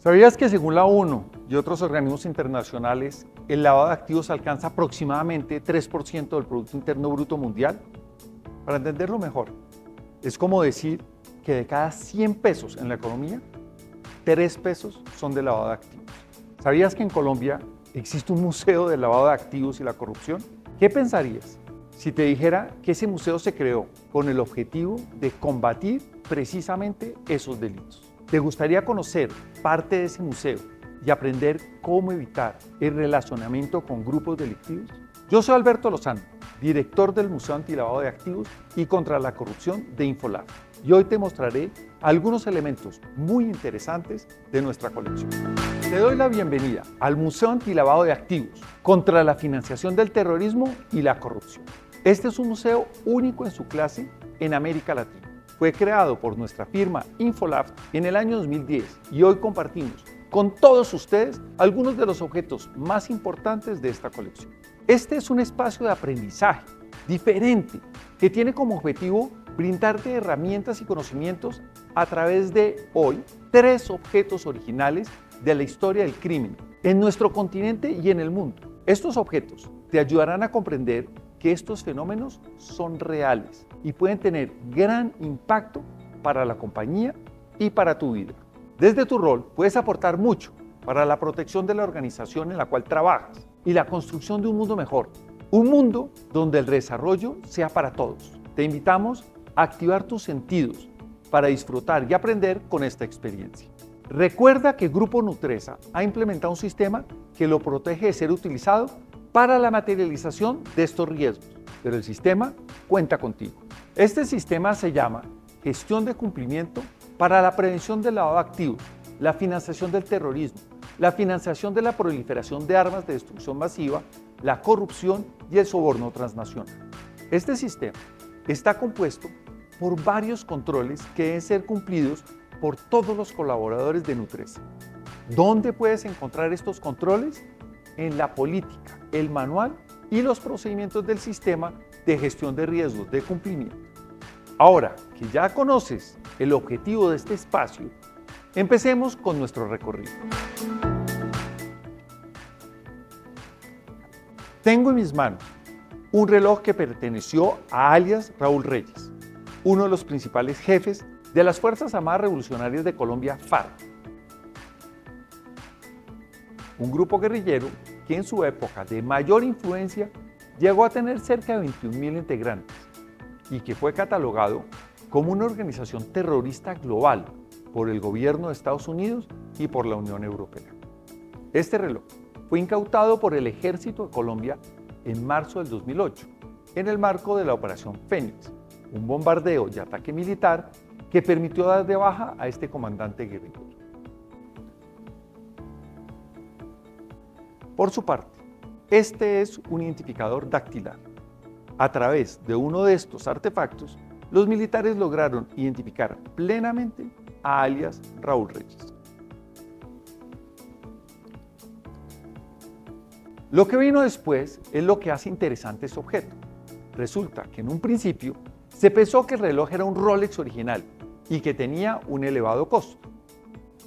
¿Sabías que según la ONU y otros organismos internacionales, el lavado de activos alcanza aproximadamente 3% del Producto Interno Bruto mundial? Para entenderlo mejor, es como decir que de cada 100 pesos en la economía, 3 pesos son de lavado de activos. ¿Sabías que en Colombia existe un museo del lavado de activos y la corrupción? ¿Qué pensarías si te dijera que ese museo se creó con el objetivo de combatir precisamente esos delitos? ¿Te gustaría conocer parte de ese museo y aprender cómo evitar el relacionamiento con grupos delictivos? Yo soy Alberto Lozano, director del Museo Antilavado de Activos y contra la Corrupción de Infolab, y hoy te mostraré algunos elementos muy interesantes de nuestra colección. Te doy la bienvenida al Museo Antilavado de Activos contra la financiación del terrorismo y la corrupción. Este es un museo único en su clase en América Latina. Fue creado por nuestra firma Infolab en el año 2010 y hoy compartimos con todos ustedes algunos de los objetos más importantes de esta colección. Este es un espacio de aprendizaje diferente que tiene como objetivo brindarte herramientas y conocimientos a través de hoy 3 objetos originales de la historia del crimen en nuestro continente y en el mundo. Estos objetos te ayudarán a comprender que estos fenómenos son reales y pueden tener gran impacto para la compañía y para tu vida. Desde tu rol puedes aportar mucho para la protección de la organización en la cual trabajas y la construcción de un mundo mejor, un mundo donde el desarrollo sea para todos. Te invitamos a activar tus sentidos para disfrutar y aprender con esta experiencia. Recuerda que Grupo Nutresa ha implementado un sistema que lo protege de ser utilizado para la materialización de estos riesgos, pero el sistema cuenta contigo. Este sistema se llama Gestión de Cumplimiento para la Prevención del Lavado de Activos, la financiación del terrorismo, la financiación de la proliferación de armas de destrucción masiva, la corrupción y el soborno transnacional. Este sistema está compuesto por varios controles que deben ser cumplidos por todos los colaboradores de Nutresa. ¿Dónde puedes encontrar estos controles? En la política, el manual y los procedimientos del sistema de gestión de riesgos de cumplimiento. Ahora que ya conoces el objetivo de este espacio, empecemos con nuestro recorrido. Tengo en mis manos un reloj que perteneció a alias Raúl Reyes, uno de los principales jefes de las Fuerzas Armadas Revolucionarias de Colombia, FARC. Un grupo guerrillero que en su época de mayor influencia llegó a tener cerca de 21.000 integrantes y que fue catalogado como una organización terrorista global por el gobierno de Estados Unidos y por la Unión Europea. Este reloj fue incautado por el Ejército de Colombia en marzo del 2008, en el marco de la Operación Fénix, un bombardeo y ataque militar que permitió dar de baja a este comandante guerrillero. Por su parte, este es un identificador dactilar. A través de uno de estos artefactos, los militares lograron identificar plenamente a alias Raúl Reyes. Lo que vino después es lo que hace interesante este objeto. Resulta que en un principio se pensó que el reloj era un Rolex original y que tenía un elevado costo.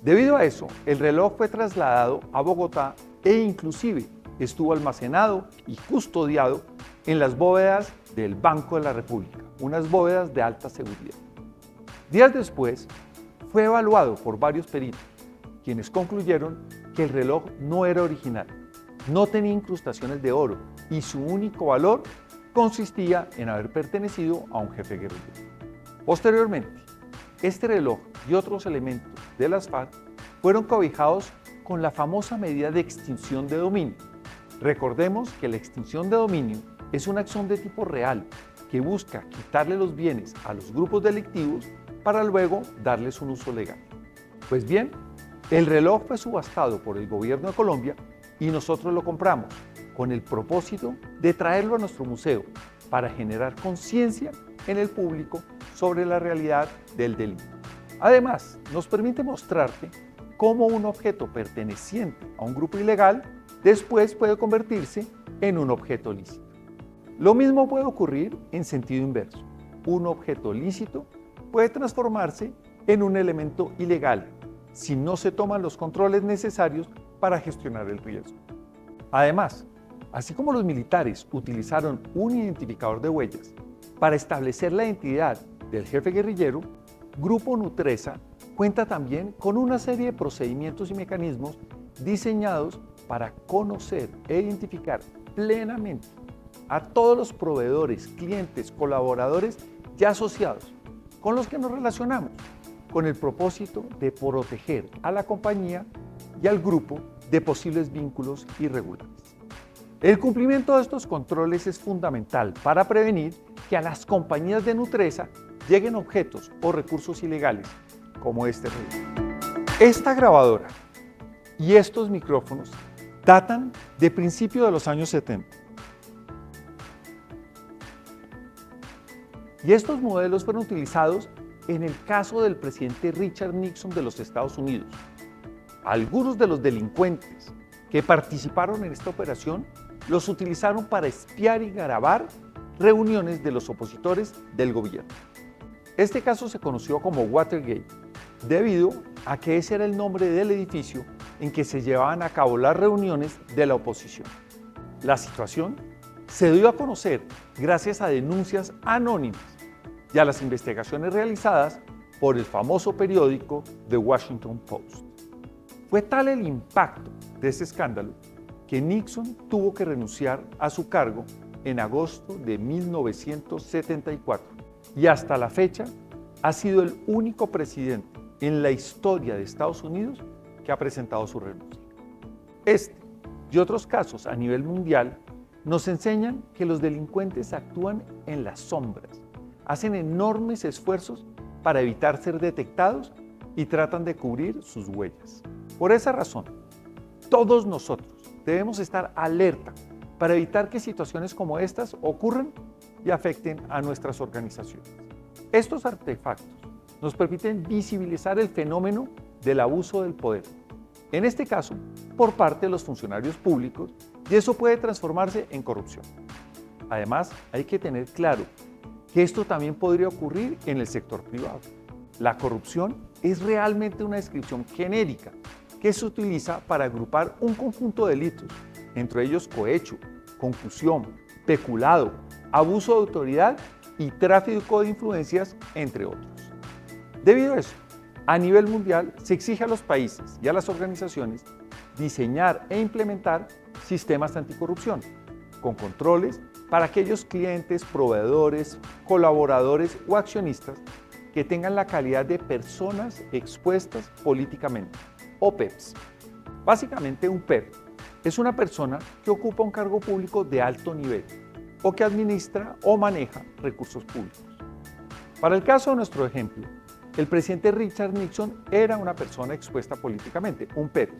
Debido a eso, el reloj fue trasladado a Bogotá e inclusive estuvo almacenado y custodiado en las bóvedas del Banco de la República, unas bóvedas de alta seguridad. Días después, fue evaluado por varios peritos, quienes concluyeron que el reloj no era original, no tenía incrustaciones de oro y su único valor consistía en haber pertenecido a un jefe guerrillero. Posteriormente, este reloj y otros elementos de las FARC fueron cobijados con la famosa medida de extinción de dominio. Recordemos que la extinción de dominio es una acción de tipo real que busca quitarle los bienes a los grupos delictivos para luego darles un uso legal. Pues bien, el reloj fue subastado por el gobierno de Colombia y nosotros lo compramos con el propósito de traerlo a nuestro museo para generar conciencia en el público sobre la realidad del delito. Además, nos permite mostrarte cómo un objeto perteneciente a un grupo ilegal después puede convertirse en un objeto lícito. Lo mismo puede ocurrir en sentido inverso. Un objeto lícito puede transformarse en un elemento ilegal si no se toman los controles necesarios para gestionar el riesgo. Además, así como los militares utilizaron un identificador de huellas para establecer la identidad del jefe guerrillero, Grupo Nutresa cuenta también con una serie de procedimientos y mecanismos diseñados para conocer e identificar plenamente a todos los proveedores, clientes, colaboradores y asociados con los que nos relacionamos, con el propósito de proteger a la compañía y al grupo de posibles vínculos irregulares. El cumplimiento de estos controles es fundamental para prevenir que a las compañías de Nutresa lleguen objetos o recursos ilegales como este reloj. Esta grabadora y estos micrófonos datan de principios de los años 70. Y estos modelos fueron utilizados en el caso del presidente Richard Nixon de los Estados Unidos. Algunos de los delincuentes que participaron en esta operación los utilizaron para espiar y grabar reuniones de los opositores del gobierno. Este caso se conoció como Watergate, debido a que ese era el nombre del edificio en que se llevaban a cabo las reuniones de la oposición. La situación se dio a conocer gracias a denuncias anónimas y a las investigaciones realizadas por el famoso periódico The Washington Post. Fue tal el impacto de ese escándalo que Nixon tuvo que renunciar a su cargo en agosto de 1974 y hasta la fecha ha sido el único presidente en la historia de Estados Unidos que ha presentado su renuncia. Este y otros casos a nivel mundial nos enseñan que los delincuentes actúan en las sombras, hacen enormes esfuerzos para evitar ser detectados y tratan de cubrir sus huellas. Por esa razón, todos nosotros debemos estar alerta para evitar que situaciones como estas ocurran y afecten a nuestras organizaciones. Estos artefactos nos permiten visibilizar el fenómeno del abuso del poder, en este caso por parte de los funcionarios públicos, y eso puede transformarse en corrupción. Además, hay que tener claro que esto también podría ocurrir en el sector privado. La corrupción es realmente una descripción genérica que se utiliza para agrupar un conjunto de delitos, entre ellos cohecho, concusión, peculado, abuso de autoridad y tráfico de influencias, entre otros. Debido a eso, a nivel mundial se exige a los países y a las organizaciones diseñar e implementar sistemas anticorrupción, con controles para aquellos clientes, proveedores, colaboradores o accionistas que tengan la calidad de personas expuestas políticamente, o PEPs. Básicamente, un PEP es una persona que ocupa un cargo público de alto nivel o que administra o maneja recursos públicos. Para el caso de nuestro ejemplo, el presidente Richard Nixon era una persona expuesta políticamente, un PEP,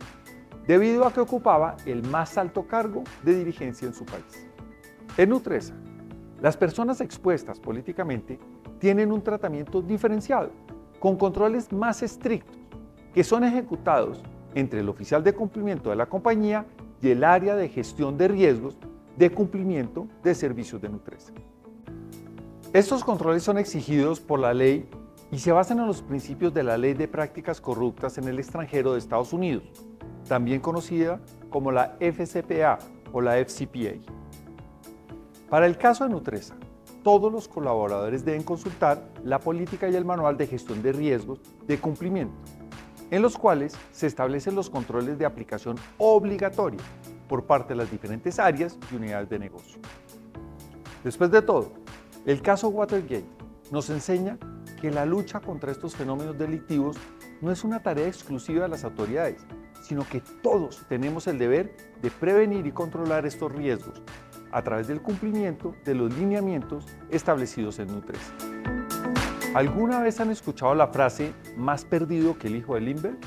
debido a que ocupaba el más alto cargo de dirigencia en su país. En Nutresa, las personas expuestas políticamente tienen un tratamiento diferenciado, con controles más estrictos, que son ejecutados entre el oficial de cumplimiento de la compañía y el área de gestión de riesgos de cumplimiento de servicios de Nutresa. Estos controles son exigidos por la ley y se basan en los principios de la Ley de Prácticas Corruptas en el Extranjero de Estados Unidos, también conocida como la FCPA o la FCPA. Para el caso de Nutresa, todos los colaboradores deben consultar la política y el manual de gestión de riesgos de cumplimiento, en los cuales se establecen los controles de aplicación obligatoria por parte de las diferentes áreas y unidades de negocio. Después de todo, el caso Watergate nos enseña que la lucha contra estos fenómenos delictivos no es una tarea exclusiva de las autoridades, sino que todos tenemos el deber de prevenir y controlar estos riesgos a través del cumplimiento de los lineamientos establecidos en Nutresa. ¿Alguna vez han escuchado la frase "más perdido que el hijo de Lindbergh"?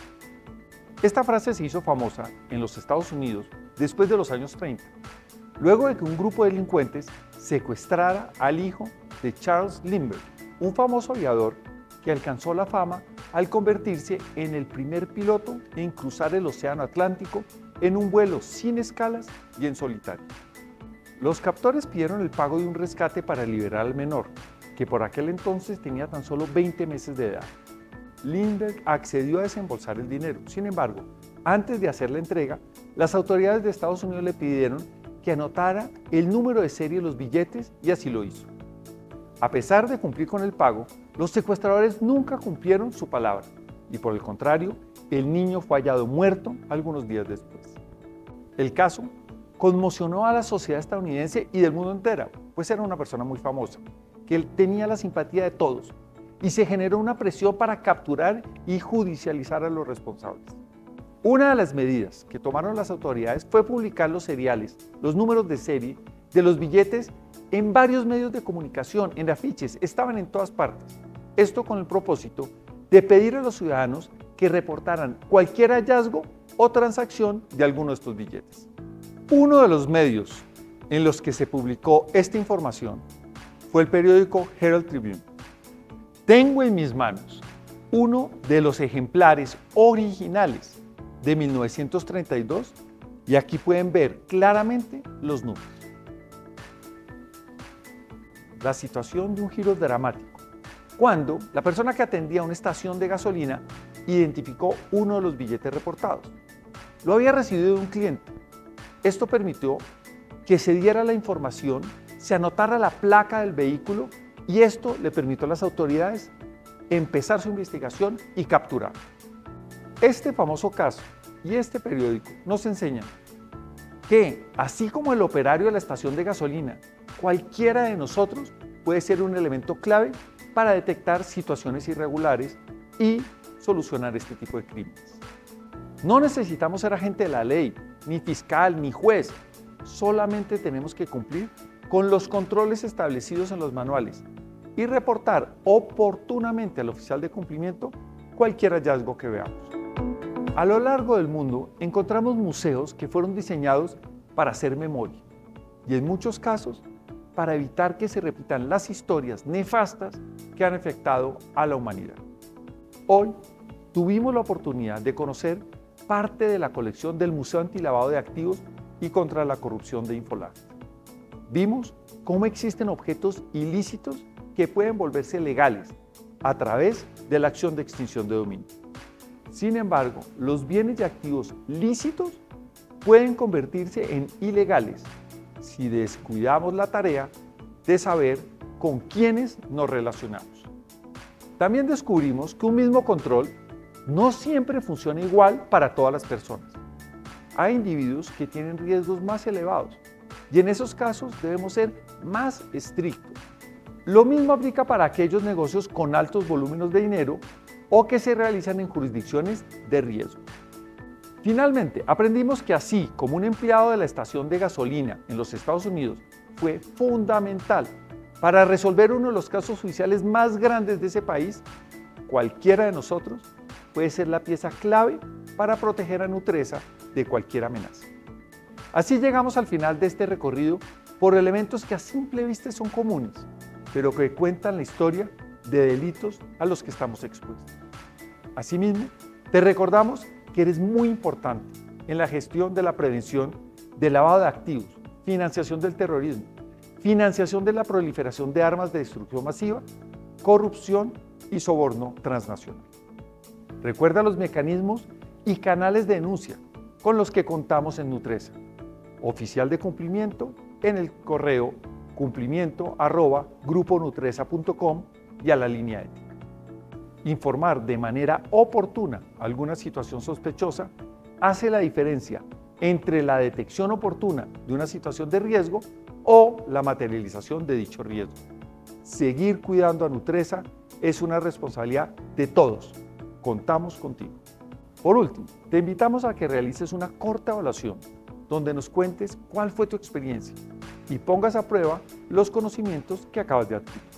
Esta frase se hizo famosa en los Estados Unidos después de los años 30, luego de que un grupo de delincuentes secuestrara al hijo de Charles Lindbergh, un famoso aviador que alcanzó la fama al convertirse en el primer piloto en cruzar el Océano Atlántico en un vuelo sin escalas y en solitario. Los captores pidieron el pago de un rescate para liberar al menor, que por aquel entonces tenía tan solo 20 meses de edad. Lindbergh accedió a desembolsar el dinero. Sin embargo, antes de hacer la entrega, las autoridades de Estados Unidos le pidieron que anotara el número de serie de los billetes y así lo hizo. A pesar de cumplir con el pago, los secuestradores nunca cumplieron su palabra y por el contrario, el niño fue hallado muerto algunos días después. El caso conmocionó a la sociedad estadounidense y del mundo entero, pues era una persona muy famosa, que él tenía la simpatía de todos y se generó una presión para capturar y judicializar a los responsables. Una de las medidas que tomaron las autoridades fue publicar los seriales, los números de serie de los billetes en varios medios de comunicación, en afiches, estaban en todas partes. Esto con el propósito de pedir a los ciudadanos que reportaran cualquier hallazgo o transacción de alguno de estos billetes. Uno de los medios en los que se publicó esta información fue el periódico Herald Tribune. Tengo en mis manos uno de los ejemplares originales de 1932 y aquí pueden ver claramente los números. La situación de un giro dramático, cuando la persona que atendía una estación de gasolina identificó uno de los billetes reportados. Lo había recibido de un cliente. Esto permitió que se diera la información, se anotara la placa del vehículo y esto le permitió a las autoridades empezar su investigación y capturar. Este famoso caso y este periódico nos enseñan que, así como el operario de la estación de gasolina, cualquiera de nosotros puede ser un elemento clave para detectar situaciones irregulares y solucionar este tipo de crímenes. No necesitamos ser agente de la ley, ni fiscal, ni juez. Solamente tenemos que cumplir con los controles establecidos en los manuales y reportar oportunamente al oficial de cumplimiento cualquier hallazgo que veamos. A lo largo del mundo encontramos museos que fueron diseñados para hacer memoria y en muchos casos para evitar que se repitan las historias nefastas que han afectado a la humanidad. Hoy tuvimos la oportunidad de conocer parte de la colección del Museo Antilavado de Activos y contra la Corrupción de Infolart. Vimos cómo existen objetos ilícitos que pueden volverse legales a través de la acción de extinción de dominio. Sin embargo, los bienes y activos lícitos pueden convertirse en ilegales si descuidamos la tarea de saber con quiénes nos relacionamos. También descubrimos que un mismo control no siempre funciona igual para todas las personas. Hay individuos que tienen riesgos más elevados y en esos casos debemos ser más estrictos. Lo mismo aplica para aquellos negocios con altos volúmenes de dinero o que se realizan en jurisdicciones de riesgo. Finalmente, aprendimos que así como un empleado de la estación de gasolina en los Estados Unidos fue fundamental para resolver uno de los casos judiciales más grandes de ese país, cualquiera de nosotros puede ser la pieza clave para proteger a Nutresa de cualquier amenaza. Así llegamos al final de este recorrido por elementos que a simple vista son comunes, pero que cuentan la historia de delitos a los que estamos expuestos. Asimismo, te recordamos que eres muy importante en la gestión de la prevención del lavado de activos, financiación del terrorismo, financiación de la proliferación de armas de destrucción masiva, corrupción y soborno transnacional. Recuerda los mecanismos y canales de denuncia con los que contamos en Nutresa. Oficial de cumplimiento en el correo cumplimiento@gruponutresa.com y a la línea ética. Informar de manera oportuna alguna situación sospechosa hace la diferencia entre la detección oportuna de una situación de riesgo o la materialización de dicho riesgo. Seguir cuidando a Nutresa es una responsabilidad de todos. Contamos contigo. Por último, te invitamos a que realices una corta evaluación donde nos cuentes cuál fue tu experiencia y pongas a prueba los conocimientos que acabas de adquirir.